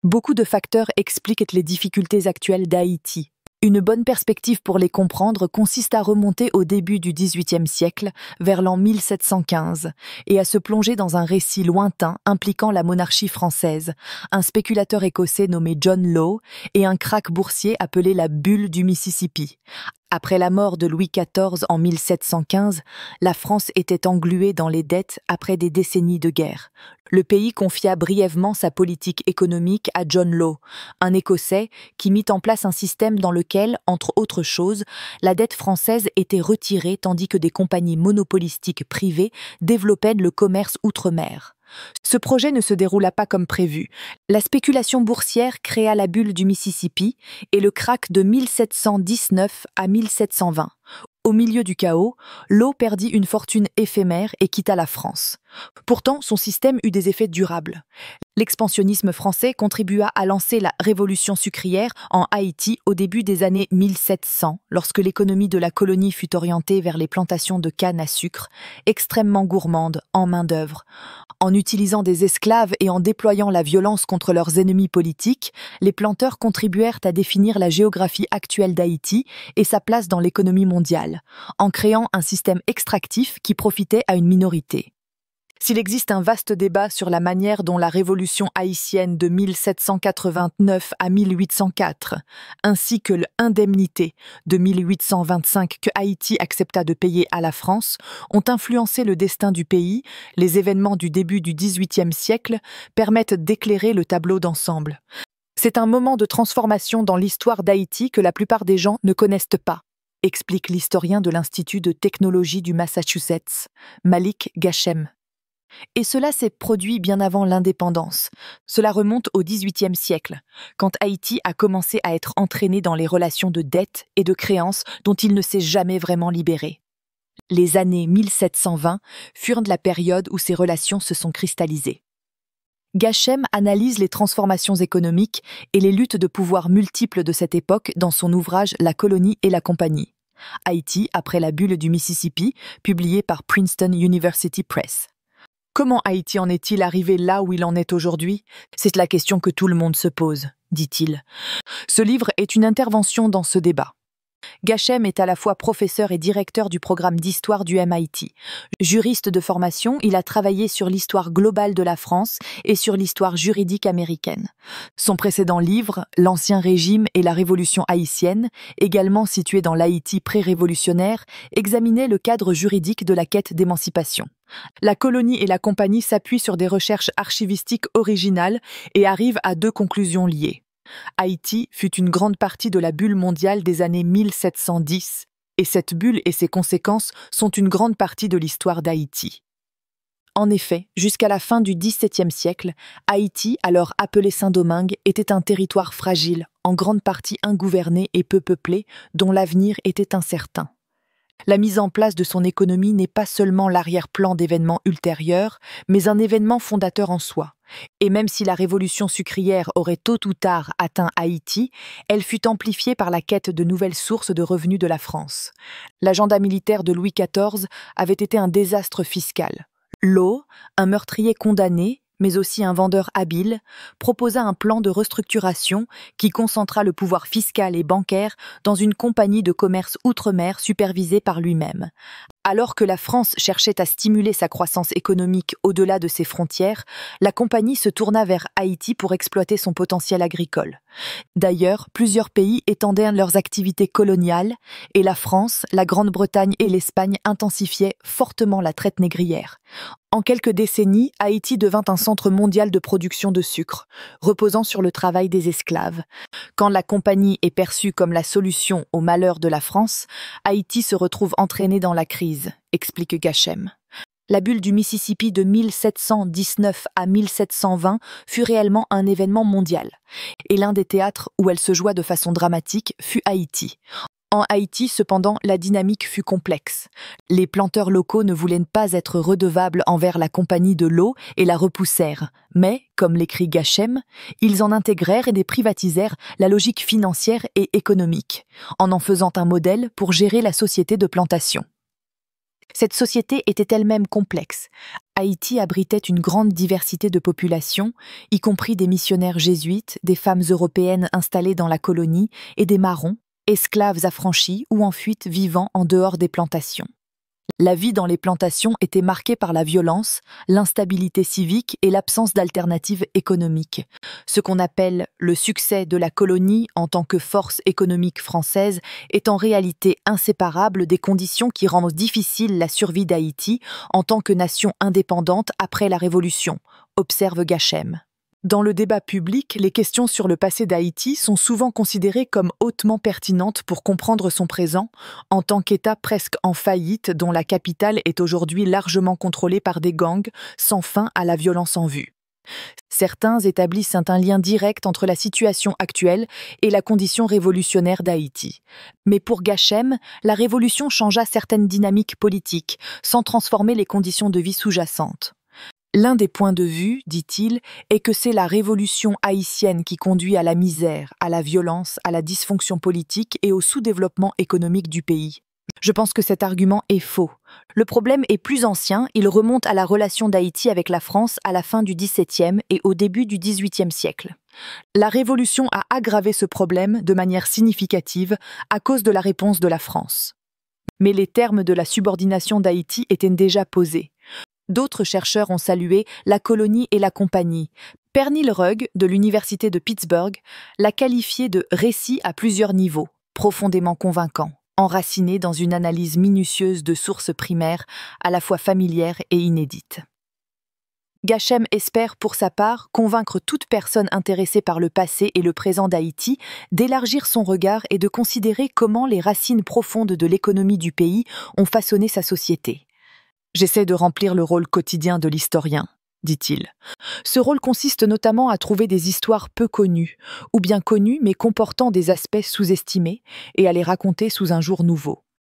Beaucoup de facteurs expliquent les difficultés actuelles d'Haïti. Une bonne perspective pour les comprendre consiste à remonter au début du XVIIIe siècle, vers l'an 1715, et à se plonger dans un récit lointain impliquant la monarchie française, un spéculateur écossais nommé John Law et un krach boursier appelé la bulle du Mississippi. Après la mort de Louis XIV en 1715, la France était engluée dans les dettes après des décennies de guerre. Le pays confia brièvement sa politique économique à John Law, un Écossais qui mit en place un système dans lequel, entre autres choses, la dette française était retirée tandis que des compagnies monopolistiques privées développaient le commerce outre-mer. Ce projet ne se déroula pas comme prévu. La spéculation boursière créa la bulle du Mississippi et le krach de 1719 à 1720. Au milieu du chaos, Law perdit une fortune éphémère et quitta la France. Pourtant, son système eut des effets durables. L'expansionnisme français contribua à lancer la révolution sucrière en Haïti au début des années 1700, lorsque l'économie de la colonie fut orientée vers les plantations de canne à sucre, extrêmement gourmandes en main-d'œuvre. En utilisant des esclaves et en déployant la violence contre leurs ennemis politiques, les planteurs contribuèrent à définir la géographie actuelle d'Haïti et sa place dans l'économie mondiale, en créant un système extractif qui profitait à une minorité. S'il existe un vaste débat sur la manière dont la révolution haïtienne de 1789 à 1804, ainsi que l'indemnité de 1825 que Haïti accepta de payer à la France, ont influencé le destin du pays, les événements du début du XVIIIe siècle permettent d'éclairer le tableau d'ensemble. C'est un moment de transformation dans l'histoire d'Haïti que la plupart des gens ne connaissent pas, explique l'historien de l'Institut de technologie du Massachusetts, Malik Gachem. Et cela s'est produit bien avant l'indépendance. Cela remonte au XVIIIe siècle, quand Haïti a commencé à être entraîné dans les relations de dette et de créances dont il ne s'est jamais vraiment libéré. Les années 1720 furent la période où ces relations se sont cristallisées. Gachem analyse les transformations économiques et les luttes de pouvoir multiples de cette époque dans son ouvrage « La colonie et la compagnie ». Haïti après la bulle du Mississippi, publié par Princeton University Press. Comment Haïti en est-il arrivé là où il en est aujourd'hui? C'est la question que tout le monde se pose, dit-il. Ce livre est une intervention dans ce débat. Gachem est à la fois professeur et directeur du programme d'histoire du MIT. Juriste de formation, il a travaillé sur l'histoire globale de la France et sur l'histoire juridique américaine. Son précédent livre, L'Ancien Régime et la Révolution haïtienne, également situé dans l'Haïti pré-révolutionnaire, examinait le cadre juridique de la quête d'émancipation. La colonie et la compagnie s'appuient sur des recherches archivistiques originales et arrivent à deux conclusions liées. Haïti fut une grande partie de la bulle mondiale des années 1710, et cette bulle et ses conséquences sont une grande partie de l'histoire d'Haïti. En effet, jusqu'à la fin du XVIIe siècle, Haïti, alors appelé Saint-Domingue, était un territoire fragile, en grande partie ingouverné et peu peuplé, dont l'avenir était incertain. La mise en place de son économie n'est pas seulement l'arrière-plan d'événements ultérieurs, mais un événement fondateur en soi. Et même si la révolution sucrière aurait tôt ou tard atteint Haïti, elle fut amplifiée par la quête de nouvelles sources de revenus de la France. L'agenda militaire de Louis XIV avait été un désastre fiscal. Law, un meurtrier condamné, mais aussi un vendeur habile, proposa un plan de restructuration qui concentra le pouvoir fiscal et bancaire dans une compagnie de commerce outre-mer supervisée par lui-même. Alors que la France cherchait à stimuler sa croissance économique au-delà de ses frontières, la compagnie se tourna vers Haïti pour exploiter son potentiel agricole. D'ailleurs, plusieurs pays étendaient leurs activités coloniales et la France, la Grande-Bretagne et l'Espagne intensifiaient fortement la traite négrière. En quelques décennies, Haïti devint un centre mondial de production de sucre, reposant sur le travail des esclaves. Quand la compagnie est perçue comme la solution au malheur de la France, Haïti se retrouve entraîné dans la crise, explique Gachem. La bulle du Mississippi de 1719 à 1720 fut réellement un événement mondial, et l'un des théâtres où elle se joua de façon dramatique fut Haïti. En Haïti, cependant, la dynamique fut complexe. Les planteurs locaux ne voulaient pas être redevables envers la compagnie de Law et la repoussèrent. Mais, comme l'écrit Gachem, ils en intégrèrent et déprivatisèrent la logique financière et économique, en faisant un modèle pour gérer la société de plantation. Cette société était elle-même complexe. Haïti abritait une grande diversité de populations, y compris des missionnaires jésuites, des femmes européennes installées dans la colonie et des marrons, esclaves affranchis ou en fuite vivant en dehors des plantations. La vie dans les plantations était marquée par la violence, l'instabilité civique et l'absence d'alternatives économiques. Ce qu'on appelle le succès de la colonie en tant que force économique française est en réalité inséparable des conditions qui rendent difficile la survie d'Haïti en tant que nation indépendante après la Révolution, observe Gachem. Dans le débat public, les questions sur le passé d'Haïti sont souvent considérées comme hautement pertinentes pour comprendre son présent, en tant qu'État presque en faillite dont la capitale est aujourd'hui largement contrôlée par des gangs, sans fin à la violence en vue. Certains établissent un lien direct entre la situation actuelle et la condition révolutionnaire d'Haïti. Mais pour Gachem, la révolution changea certaines dynamiques politiques, sans transformer les conditions de vie sous-jacentes. L'un des points de vue, dit-il, est que c'est la révolution haïtienne qui conduit à la misère, à la violence, à la dysfonction politique et au sous-développement économique du pays. Je pense que cet argument est faux. Le problème est plus ancien, il remonte à la relation d'Haïti avec la France à la fin du XVIIe et au début du XVIIIe siècle. La Révolution a aggravé ce problème de manière significative à cause de la réponse de la France. Mais les termes de la subordination d'Haïti étaient déjà posés. D'autres chercheurs ont salué la colonie et la compagnie. Pernille Rugg, de l'Université de Pittsburgh, l'a qualifié de récit à plusieurs niveaux, profondément convaincant, enraciné dans une analyse minutieuse de sources primaires, à la fois familières et inédites. Gachem espère, pour sa part, convaincre toute personne intéressée par le passé et le présent d'Haïti d'élargir son regard et de considérer comment les racines profondes de l'économie du pays ont façonné sa société. J'essaie de remplir le rôle quotidien de l'historien, dit-il. Ce rôle consiste notamment à trouver des histoires peu connues, ou bien connues mais comportant des aspects sous-estimés, et à les raconter sous un jour nouveau.